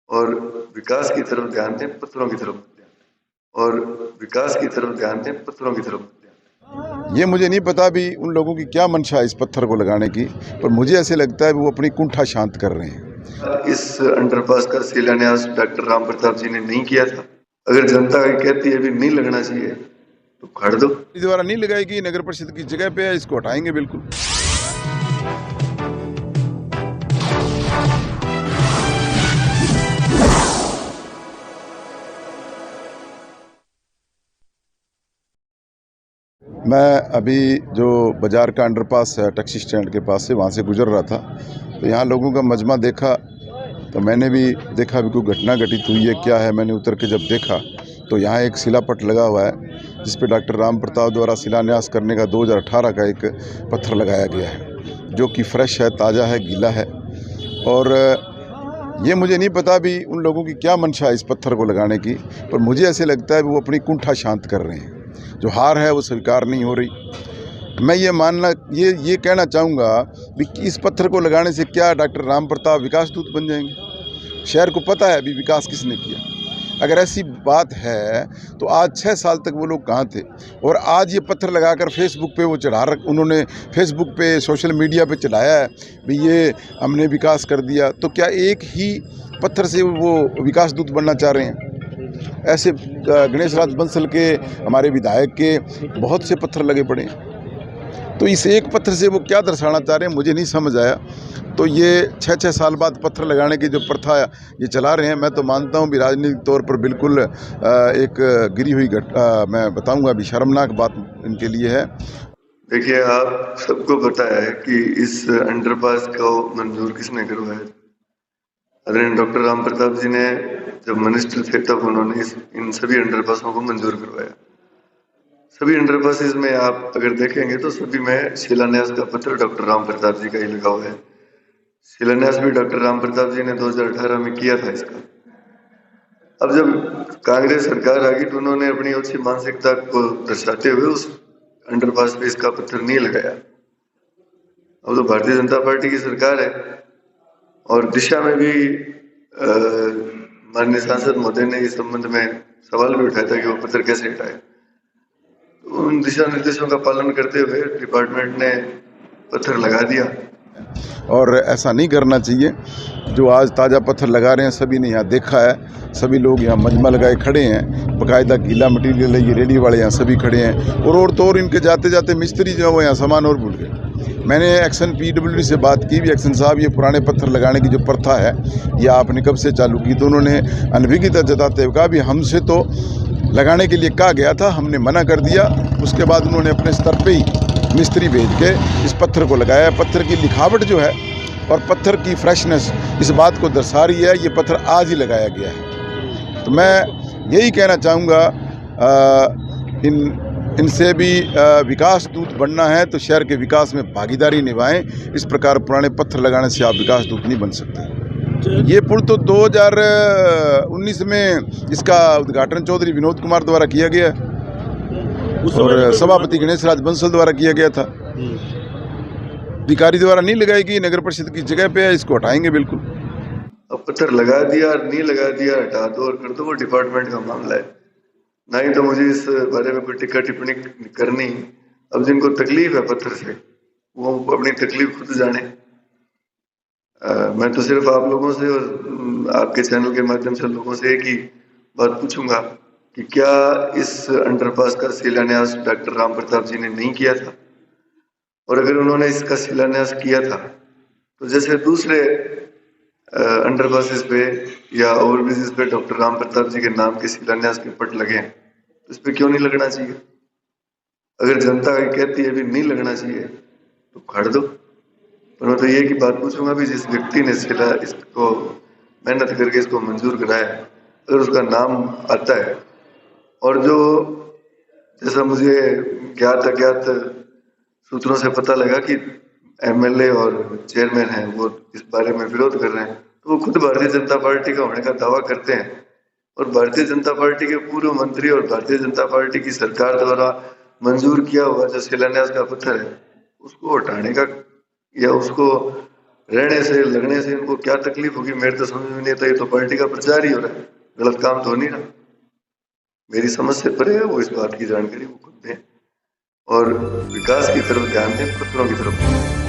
और विकास की तरफ ध्यान दें, पत्थरों की तरफ मत ध्यान, और विकास की तरफ ध्यान दें, पत्थरों की तरफ मत ध्यान। ये मुझे नहीं पता भी उन लोगों की क्या मंशा है इस पत्थर को लगाने की, पर मुझे ऐसे लगता है वो अपनी कुंठा शांत कर रहे हैं। इस अंडरपास का शिलान्यास डॉक्टर राम प्रताप जी ने नहीं किया था। अगर जनता कहती है भी नहीं लगना चाहिए तो खड़ दो। इस द्वारा नहीं लगाएगी, नगर परिषद की जगह पे है, इसको हटाएंगे बिल्कुल। मैं अभी जो बाज़ार का अंडरपास है टैक्सी स्टैंड के पास से, वहाँ से गुजर रहा था, तो यहाँ लोगों का मजमा देखा, तो मैंने भी देखा भी कोई घटना घटित हुई है क्या है। मैंने उतर के जब देखा तो यहाँ एक शिलापट लगा हुआ है जिस पे डॉक्टर राम प्रताप द्वारा शिलान्यास करने का 2018 का एक पत्थर लगाया गया है, जो कि फ्रेश है, ताज़ा है, गीला है। और ये मुझे नहीं पता भी उन लोगों की क्या मंशा है इस पत्थर को लगाने की, पर मुझे ऐसे लगता है वो अपनी कुंठा शांत कर रहे हैं। जो हार है वो स्वीकार नहीं हो रही। मैं ये कहना चाहूँगा कि इस पत्थर को लगाने से क्या डॉक्टर राम प्रताप विकास दूत बन जाएंगे? शहर को पता है अभी विकास किसने किया। अगर ऐसी बात है तो आज 6 साल तक वो लोग कहाँ थे, और आज ये पत्थर लगाकर फेसबुक पे वो उन्होंने फेसबुक पे, सोशल मीडिया पे चढ़ाया है भी ये हमने विकास कर दिया। तो क्या एक ही पत्थर से वो विकास दूत बनना चाह रहे हैं? ऐसे गणेश राज बंसल के, हमारे विधायक के बहुत से पत्थर लगे पड़े हैं, तो इस एक पत्थर से वो क्या दर्शाना चाह रहे हैं मुझे नहीं समझ आया। तो ये 6-6 साल बाद पत्थर लगाने की जो प्रथा ये चला रहे हैं, मैं तो मानता हूँ भी राजनीतिक तौर पर बिल्कुल एक गिरी हुई मैं बताऊँगा अभी शर्मनाक बात इनके लिए है। देखिए, आप सबको पता है कि इस अंडरपास को मंजूर किसने करवाया। आदरणीय डॉक्टर राम प्रताप जी ने जब मिनिस्टर थे तब उन्होंने इन सभी अंडरपासों को मंजूर करवाया। सभी अंडरपासेस में आप अगर देखेंगे तो सभी में शिलान्यास का पत्र डॉक्टर राम प्रताप जी का ही लगा हुआ है। शिलान्यास भी डॉक्टर राम प्रताप जी ने 2018 में किया था इसका। अब जब कांग्रेस सरकार आ गई तो उन्होंने अपनी अच्छी मानसिकता को दर्शाते हुए उस अंडरपास पे इसका पत्थर नहीं लगाया। अब तो भारतीय जनता पार्टी की सरकार है और दिशा में भी माननीय सांसद महोदय ने इस संबंध में सवाल भी उठाया था कि वो पत्थर कैसे हटाए। तो उन दिशा निर्देशों का पालन करते हुए डिपार्टमेंट ने पत्थर लगा दिया। और ऐसा नहीं करना चाहिए। जो आज ताज़ा पत्थर लगा रहे हैं सभी ने यहाँ देखा है, सभी लोग यहाँ मजमा लगाए खड़े हैं, बाकायदा गीला मटीरियल है, ये रेडी वाले यहाँ सभी खड़े हैं। और तो और इनके जाते जाते मिस्त्री जो है वो यहाँ सामान और भूल गए। मैंने एक्शन PWD से बात की भी, एक्शन साहब ये पुराने पत्थर लगाने की जो प्रथा है ये आपने कब से चालू की? तो उन्होंने अनभिज्ञता जताते हुए कहा भी हमसे तो लगाने के लिए कहा गया था, हमने मना कर दिया। उसके बाद उन्होंने अपने स्तर पे ही मिस्त्री भेज के इस पत्थर को लगाया। पत्थर की लिखावट जो है और पत्थर की फ्रेशनेस इस बात को दर्शा रही है, ये पत्थर आज ही लगाया गया है। तो मैं यही कहना चाहूँगा इनसे भी विकास दूत बनना है तो शहर के विकास में भागीदारी निभाएं। इस प्रकार पुराने पत्थर लगाने से आप विकास दूत नहीं बन सकते। ये पुल तो 2019 में इसका उद्घाटन चौधरी विनोद कुमार द्वारा किया गया और सभापति गणेश राज बंसल द्वारा किया गया था। अधिकारी द्वारा नहीं लगाएगी, नगर परिषद की जगह पे है, इसको हटाएंगे बिल्कुल। अब पत्थर लगा दिया और नहीं लगा दिया, हटा दो और कर दो, वो डिपार्टमेंट का मामला है। नहीं तो मुझे इस बारे में कोई टिक्का टिप्पणी करनी। अब जिनको तकलीफ है पत्थर से वो अपनी तकलीफ खुद जाने। मैं तो सिर्फ आप लोगों से और आपके चैनल के माध्यम से लोगों से एक ही बात पूछूंगा कि क्या इस अंडरपास का शिलान्यास डॉक्टर राम प्रताप जी ने नहीं किया था? और अगर उन्होंने इसका शिलान्यास किया था तो जैसे दूसरे अंडरपासेस पे या ओवरब्रिजेस पे डॉक्टर राम प्रताप जी के नाम के शिलान्यास के पट लगे हैं, तो इस पे क्यों नहीं लगना चाहिए? अगर जनता कहती है भी नहीं लगना चाहिए तो खड़ दो। पर मैं तो ये की बात पूछूंगा भी जिस व्यक्ति ने इसको मेहनत करके इसको मंजूर कराया, अगर उसका नाम आता है और जो जैसा मुझे ज्ञात अज्ञात सूत्रों से पता लगा कि MLA और चेयरमैन हैं वो इस बारे में विरोध कर रहे हैं, तो वो खुद भारतीय जनता पार्टी का होने का दावा करते हैं और भारतीय जनता पार्टी के पूर्व मंत्री और भारतीय जनता पार्टी की सरकार द्वारा मंजूर किया हुआ जो शिलान्यास का पत्थर है उसको हटाने का या उसको रहने से लगने से इनको क्या तकलीफ होगी मेरे तो समझ में नहीं आता। ये तो पार्टी का प्रचार ही हो रहा है, गलत काम तो हो नहीं रहा। मेरी समझ से परे है, वो इस बात की जानकारी वो खुद दें और विकास की तरफ ध्यान दें, प्रफुल्लों की तरफ।